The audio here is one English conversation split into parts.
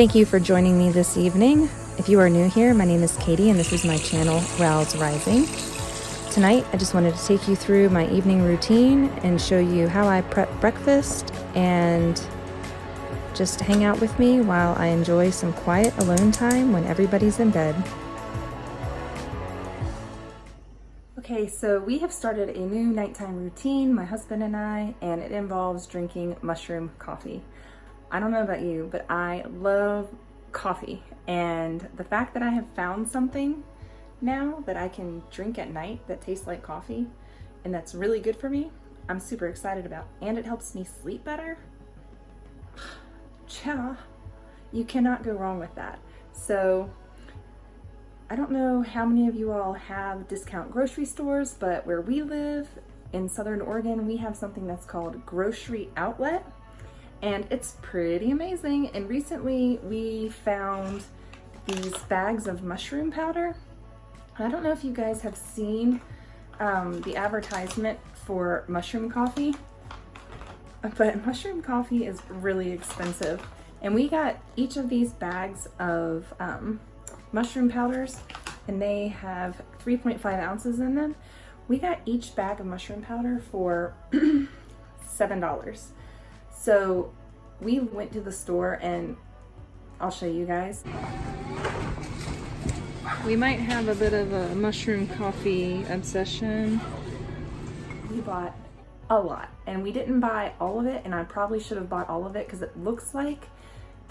Thank you for joining me this evening. If you are new here, my name is Katie and this is my channel, Rouse Rising. Tonight, I just wanted to take you through my evening routine and show you how I prep breakfast and just hang out with me while I enjoy some quiet alone time when everybody's in bed. Okay, so we have started a new nighttime routine, my husband and I, and it involves drinking mushroom coffee. I don't know about you, but I love coffee, and the fact that I have found something now that I can drink at night that tastes like coffee and that's really good for me, I'm super excited about, and it helps me sleep better. Chia, you cannot go wrong with that. So I don't know how many of you all have discount grocery stores, but where we live in Southern Oregon, we have something that's called Grocery Outlet. And it's pretty amazing. And recently we found these bags of mushroom powder. I don't know if you guys have seen the advertisement for mushroom coffee, but mushroom coffee is really expensive. And we got each of these bags of mushroom powders, and they have 3.5 ounces in them. We got each bag of mushroom powder for $7. So we went to the store, and I'll show you guys. We might have a bit of a mushroom coffee obsession. We bought a lot, and we didn't buy all of it, and I probably should have bought all of it because it looks like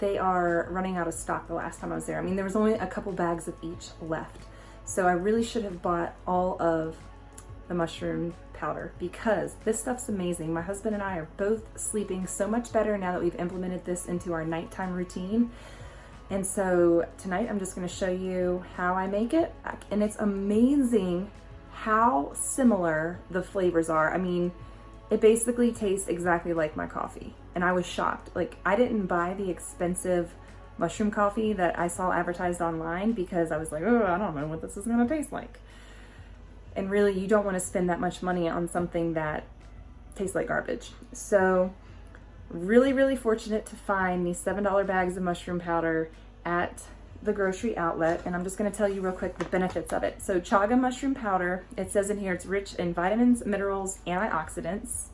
they are running out of stock the last time I was there. I mean, there was only a couple bags of each left. So I really should have bought all of the mushroom powder because this stuff's amazing. My husband and I are both sleeping so much better now that we've implemented this into our nighttime routine. And so tonight I'm just gonna show you how I make it. And it's amazing how similar the flavors are. I mean, it basically tastes exactly like my coffee. And I was shocked. Like, I didn't buy the expensive mushroom coffee that I saw advertised online because I was like, oh, I don't know what this is gonna taste like. And really, you don't want to spend that much money on something that tastes like garbage. So really, really fortunate to find these $7 bags of mushroom powder at the grocery outlet. And I'm just going to tell you real quick the benefits of it. So chaga mushroom powder, it says in here it's rich in vitamins, minerals, antioxidants.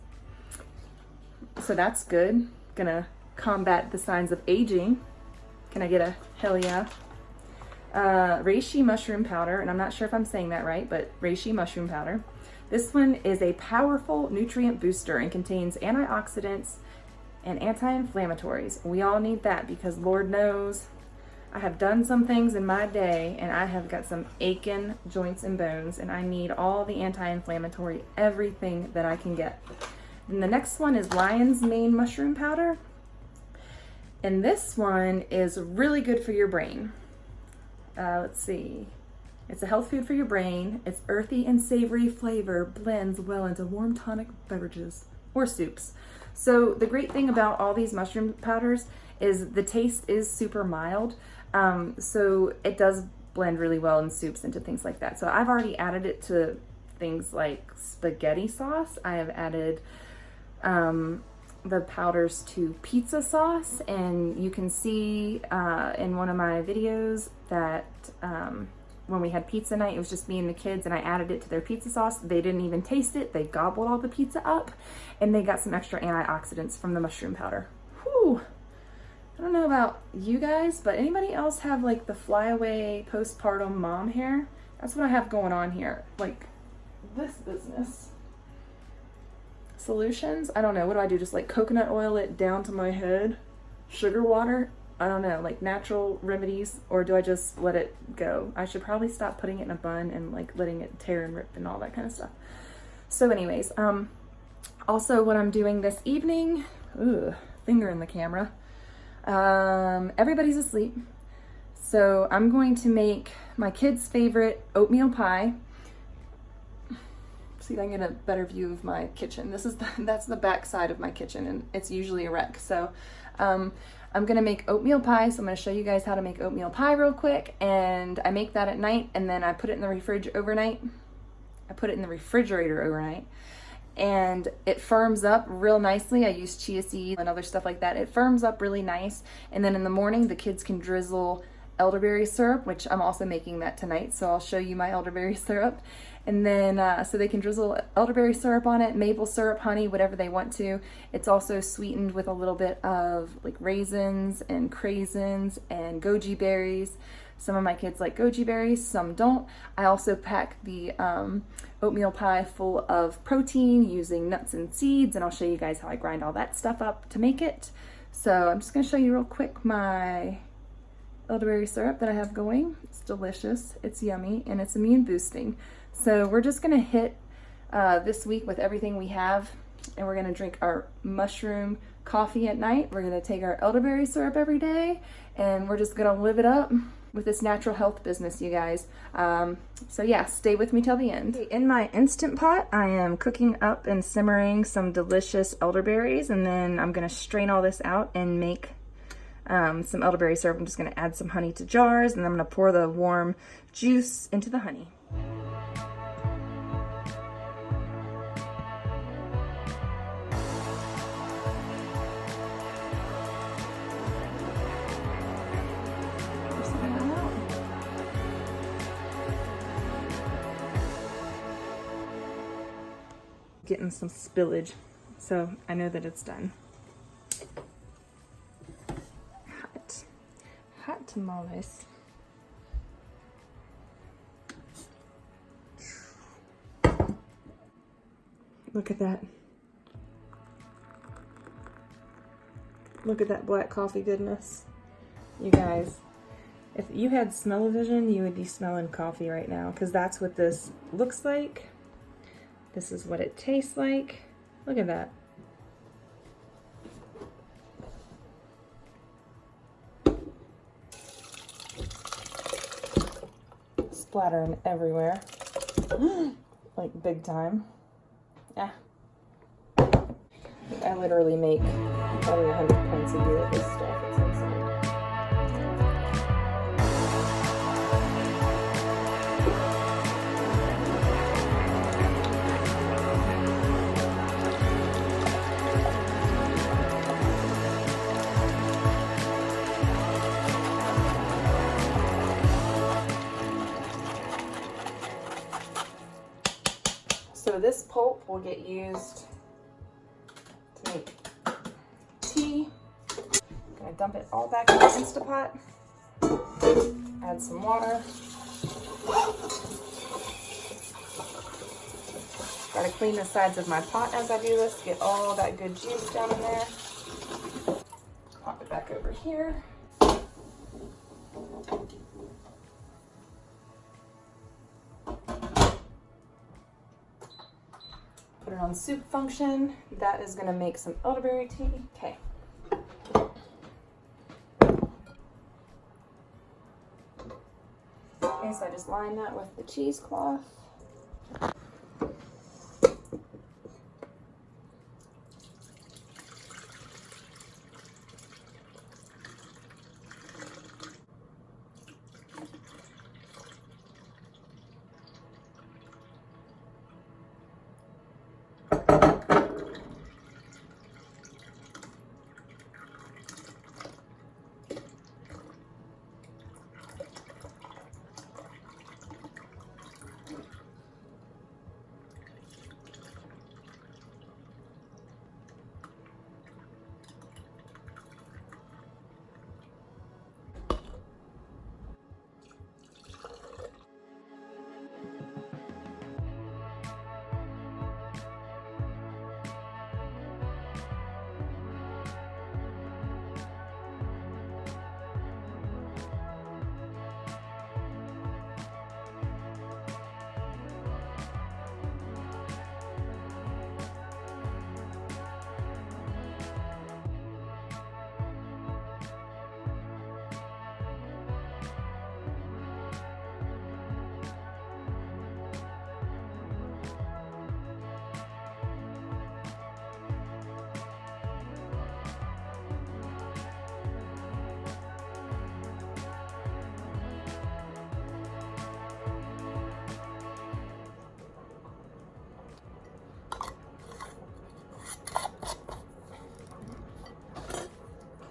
So that's good. Gonna combat the signs of aging. Can I get a hell yeah? Reishi mushroom powder, and I'm not sure if I'm saying that right, but reishi mushroom powder. This one is a powerful nutrient booster and contains antioxidants and anti-inflammatories. We all need that because Lord knows I have done some things in my day and I have got some aching joints and bones, and I need all the anti-inflammatory, everything that I can get. And the next one is lion's mane mushroom powder, and this one is really good for your brain. Let's see. It's a health food for your brain. Its earthy and savory flavor blends well into warm tonic beverages or soups. So the great thing about all these mushroom powders is the taste is super mild. So it does blend really well in soups and to things like that. So I've already added it to things like spaghetti sauce. I have added the powders to pizza sauce, and you can see in one of my videos that when we had pizza night, it was just me and the kids, and I added it to their pizza sauce. They didn't even taste it. They gobbled all the pizza up, and they got some extra antioxidants from the mushroom powder. Whew. I don't know about you guys, but anybody else have like the flyaway postpartum mom hair? That's what I have going on here. Like this business. Solutions? I don't know. What do I do? Just like coconut oil it down to my head? Sugar water? I don't know. Like natural remedies? Or do I just let it go? I should probably stop putting it in a bun and like letting it tear and rip and all that kind of stuff. So anyways, also what I'm doing this evening, finger in the camera. Everybody's asleep. So I'm going to make my kids' favorite oatmeal pie. See if I can get a better view of my kitchen. That's the back side of my kitchen, and it's usually a wreck. So I'm gonna make oatmeal pie. So I'm gonna show you guys how to make oatmeal pie real quick. And I make that at night, and then I put it in the refrigerator overnight. and it firms up real nicely. I use chia seed and other stuff like that. It firms up really nice, and then in the morning the kids can drizzle elderberry syrup, which I'm also making that tonight, so I'll show you my elderberry syrup. And then so they can drizzle elderberry syrup on it, maple syrup, honey, whatever they want to. It's also sweetened with a little bit of like raisins and craisins and goji berries. Some of my kids like goji berries, some don't. I also pack the oatmeal pie full of protein using nuts and seeds, and I'll show you guys how I grind all that stuff up to make it. So I'm just gonna show you real quick my elderberry syrup that I have going. It's delicious, it's yummy, and it's immune boosting. So we're just gonna hit this week with everything we have, and we're gonna drink our mushroom coffee at night. We're gonna take our elderberry syrup every day, and we're just gonna live it up with this natural health business, you guys. So yeah, stay with me till the end. In my Instant Pot, I am cooking up and simmering some delicious elderberries, and then I'm gonna strain all this out and make some elderberry syrup. I'm just gonna add some honey to jars, and I'm gonna pour the warm juice into the honey. Getting some spillage, so I know that it's done. Hot tamales. Look at that. Look at that black coffee goodness. You guys, if you had smell-o-vision, you would be smelling coffee right now, because that's what this looks like. This is what it tastes like. Look at that. Splattering everywhere. Like big time. Yeah. I literally make probably 100 pints a year of this stuff. It's insane. So this pulp will get used to make tea. I'm gonna dump it all back in the Instapot. Add some water. Gotta clean the sides of my pot as I do this, get all that good juice down in there. Pop it back over here. Put it on soup function. That is gonna make some elderberry tea. Okay. Okay, so I just line that with the cheesecloth.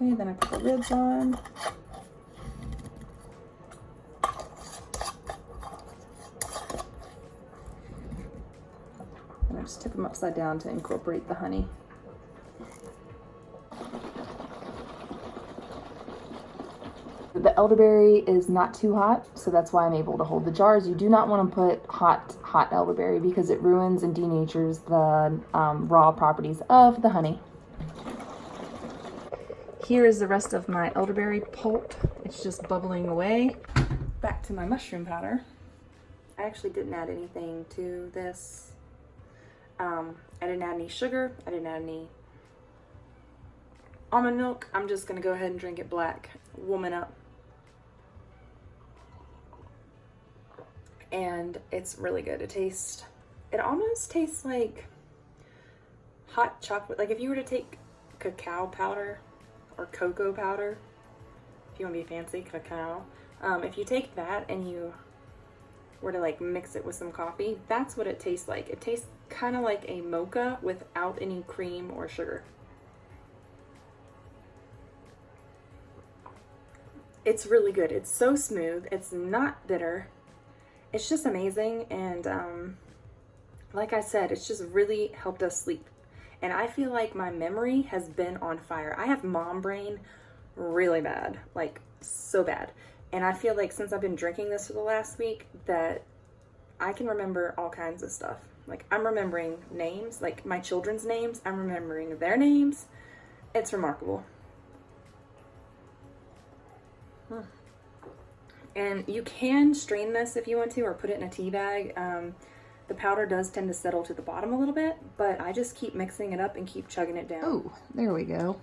Okay, then I put the lids on. And I just tip them upside down to incorporate the honey. The elderberry is not too hot, so that's why I'm able to hold the jars. You do not want to put hot elderberry because it ruins and denatures the raw properties of the honey. Here is the rest of my elderberry pulp. It's just bubbling away. Back to my mushroom powder. I actually didn't add anything to this. I didn't add any sugar. I didn't add any almond milk. I'm just gonna go ahead and drink it black. Woman up. And it's really good. It almost tastes like hot chocolate. Like if you were to take cacao powder or cocoa powder, if you want to be fancy, cacao. If you take that and you were to like mix it with some coffee, that's what it tastes like. It tastes kind of like a mocha without any cream or sugar. It's really good. It's so smooth. It's not bitter. It's just amazing. And like I said, it's just really helped us sleep. And I feel like my memory has been on fire. I have mom brain really bad, like so bad. And I feel like since I've been drinking this for the last week that I can remember all kinds of stuff. Like I'm remembering names, like my children's names. I'm remembering their names. It's remarkable. And you can strain this if you want to, or put it in a tea bag. The powder does tend to settle to the bottom a little bit, but I just keep mixing it up and keep chugging it down. Oh, there we go.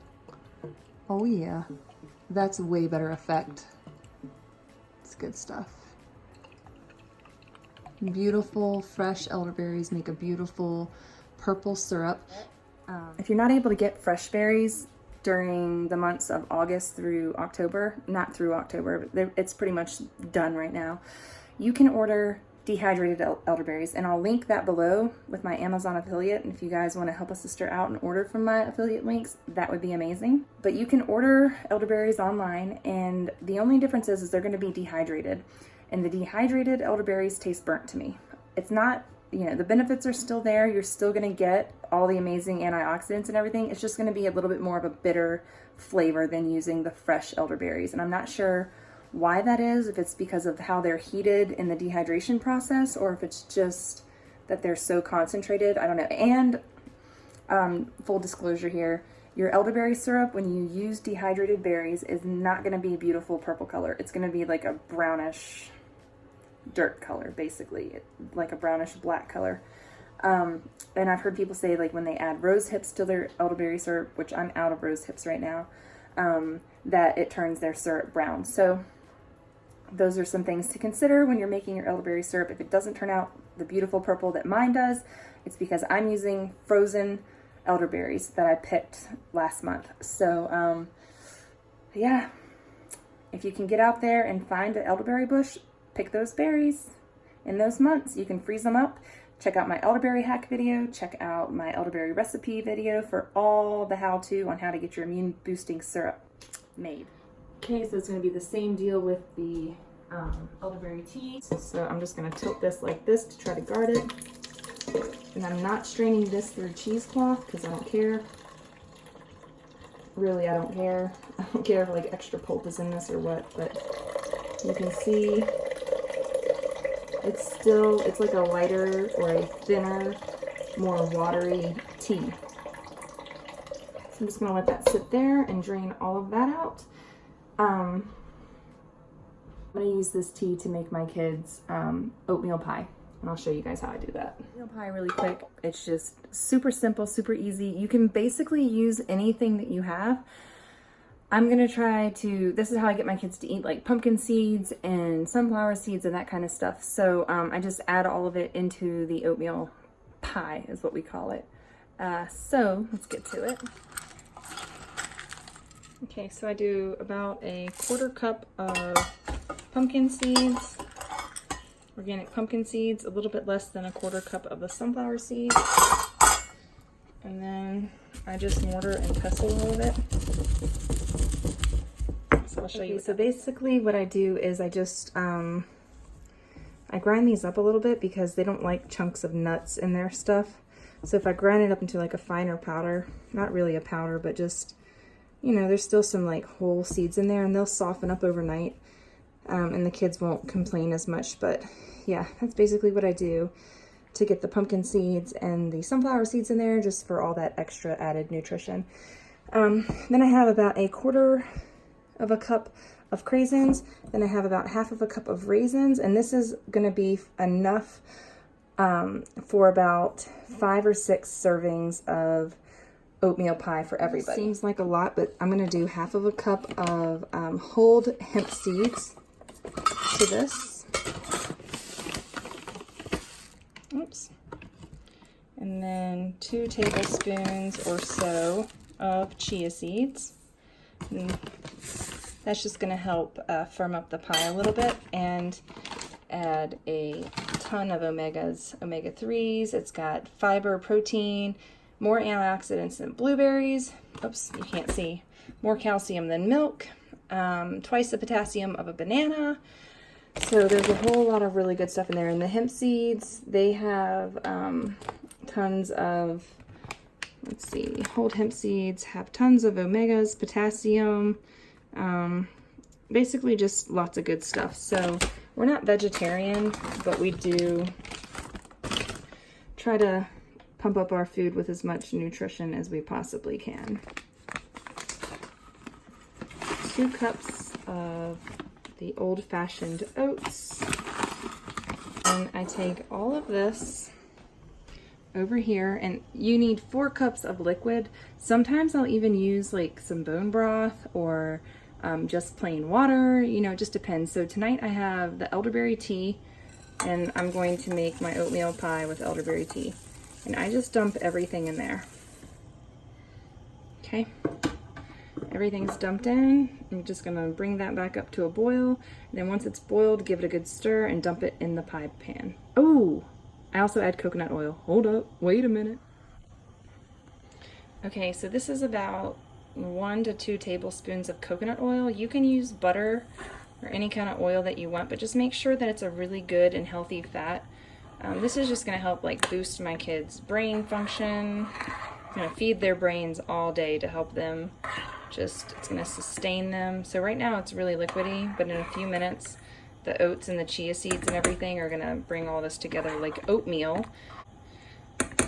Oh yeah, that's a way better effect. It's good stuff. Beautiful fresh elderberries make a beautiful purple syrup. If you're not able to get fresh berries during the months of August through October, not through October, but it's pretty much done right now, you can order dehydrated elderberries, and I'll link that below with my Amazon affiliate. And if you guys want to help a sister out and order from my affiliate links, that would be amazing. But you can order elderberries online, and the only difference is they're going to be dehydrated, and the dehydrated elderberries taste burnt to me. It's not, you know, the benefits are still there. You're still going to get all the amazing antioxidants and everything. It's just going to be a little bit more of a bitter flavor than using the fresh elderberries, and I'm not sure why that is, if it's because of how they're heated in the dehydration process, or if it's just that they're so concentrated. I don't know. And full disclosure here, your elderberry syrup, when you use dehydrated berries, is not going to be a beautiful purple color. It's going to be like a brownish dirt color, basically, like a brownish black color. And I've heard people say, like, when they add rose hips to their elderberry syrup, which I'm out of rose hips right now, that it turns their syrup brown. So those are some things to consider when you're making your elderberry syrup. If it doesn't turn out the beautiful purple that mine does, it's because I'm using frozen elderberries that I picked last month. So yeah, if you can get out there and find an elderberry bush, pick those berries in those months. You can freeze them up. Check out my elderberry hack video. Check out my elderberry recipe video for all the how-to on how to get your immune boosting syrup made. Okay, so it's going to be the same deal with the elderberry tea. So I'm just going to tilt this like this to try to guard it. And I'm not straining this through cheesecloth because I don't care. Really, I don't care. I don't care if like extra pulp is in this or what, but you can see it's like a lighter or a thinner, more watery tea. So I'm just going to let that sit there and drain all of that out. I'm going to use this tea to make my kids oatmeal pie, and I'll show you guys how I do that. Oatmeal pie really quick. It's just super simple, super easy. You can basically use anything that you have. I'm going to try to, this is how I get my kids to eat like pumpkin seeds and sunflower seeds and that kind of stuff. So I just add all of it into the oatmeal pie is what we call it. So let's get to it. Okay, so I do about a 1/4 cup of pumpkin seeds, organic pumpkin seeds, a little bit less than a 1/4 cup of the sunflower seeds. And then I just mortar and pestle a little bit. I'll show you. So basically what I do is I just, I grind these up a little bit because they don't like chunks of nuts in their stuff. So if I grind it up into like a finer powder, not really a powder, but just, you know, there's still some like whole seeds in there and they'll soften up overnight. And the kids won't complain as much, but yeah, that's basically what I do to get the pumpkin seeds and the sunflower seeds in there, just for all that extra added nutrition. Then I have about 1/4 of a cup of craisins. Then I have about 1/2 of a cup of raisins, and this is going to be enough for about 5 or 6 servings of oatmeal pie for everybody. Seems like a lot, but I'm going to do 1/2 of a cup of whole hemp seeds to this. Oops. And then 2 tablespoons or so of chia seeds. And that's just going to help firm up the pie a little bit, and add a ton of omega-3s. It's got fiber, protein, more antioxidants than blueberries. Oops, you can't see. More calcium than milk. Twice the potassium of a banana. So there's a whole lot of really good stuff in there. And the hemp seeds, they have tons of, let's see, whole hemp seeds have tons of omegas, potassium, basically just lots of good stuff. So we're not vegetarian, but we do try to pump up our food with as much nutrition as we possibly can. 2 cups of the Old Fashioned Oats. And I take all of this over here, and you need 4 cups of liquid. Sometimes I'll even use like some bone broth or just plain water, you know, it just depends. So tonight I have the elderberry tea, and I'm going to make my oatmeal pie with elderberry tea. And I just dump everything in there. Okay. Everything's dumped in. I'm just gonna bring that back up to a boil. And then once it's boiled, give it a good stir and dump it in the pie pan. Oh, I also add coconut oil. Hold up, wait a minute. Okay, so this is about 1 to 2 tablespoons of coconut oil. You can use butter or any kind of oil that you want, but just make sure that it's a really good and healthy fat. This is just gonna help like boost my kids' brain function, feed their brains all day to help them. It's gonna sustain them. So right now it's really liquidy, but in a few minutes, the oats and the chia seeds and everything are gonna bring all this together like oatmeal.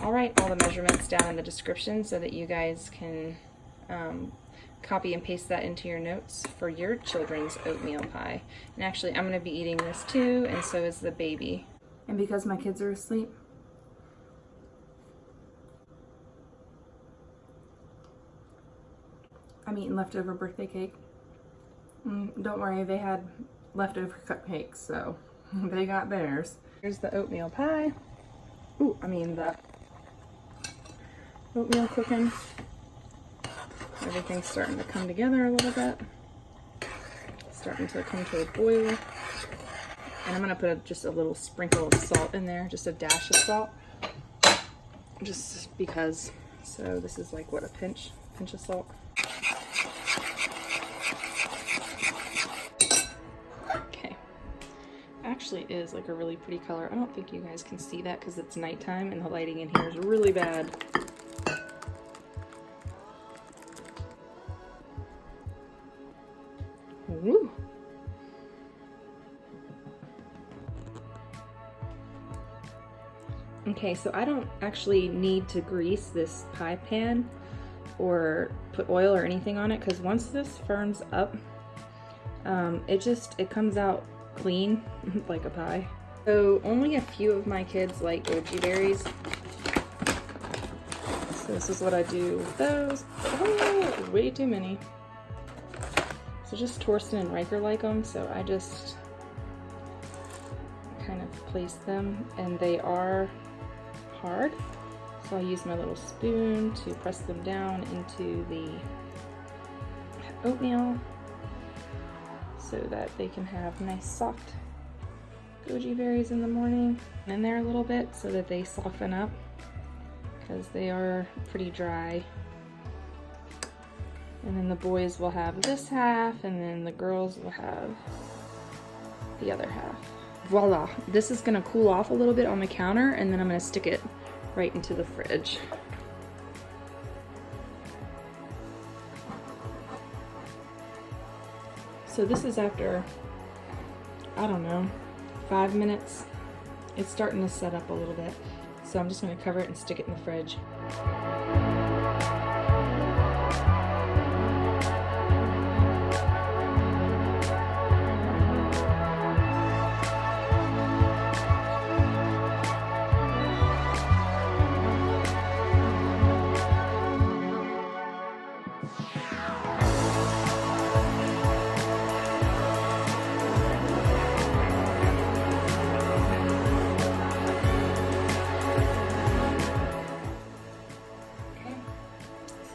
I'll write all the measurements down in the description so that you guys can copy and paste that into your notes for your children's oatmeal pie. And actually, I'm gonna be eating this too, and so is the baby. And because my kids are asleep, I'm eating leftover birthday cake. Don't worry, they had leftover cupcakes, so they got theirs. Here's the oatmeal pie. Ooh, the oatmeal cooking. Everything's starting to come together a little bit. Starting to come to a boil. And I'm gonna put just a little sprinkle of salt in there, just a dash of salt. Just because. So this is like, what, a pinch of salt. Actually is like a really pretty color. I don't think you guys can see that because it's nighttime and the lighting in here is really bad. Woo. Okay, so I don't actually need to grease this pie pan or put oil or anything on it, because once this firms up, it comes out clean like a pie. So only a few of my kids like goji berries, so this is what I do with those. Oh, way too many. So just Torsten and Riker like them, so I just kind of place them, and they are hard, so I'll use my little spoon to press them down into the oatmeal, so that they can have nice soft goji berries in the morning. In there a little bit so that they soften up, because they are pretty dry. And then the boys will have this half, and then the girls will have the other half. Voila! This is gonna cool off a little bit on the counter, and then I'm gonna stick it right into the fridge. So this is after, I don't know, 5 minutes. It's starting to set up a little bit. So I'm just gonna cover it and stick it in the fridge.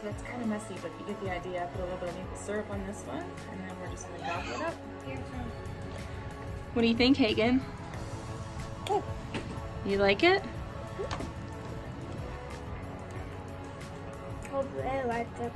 That's kind of messy, but you get the idea. I put a little bit of maple syrup on this one, and then we're just going to top it up. What do you think, Hagen? Good. You like it? I like it.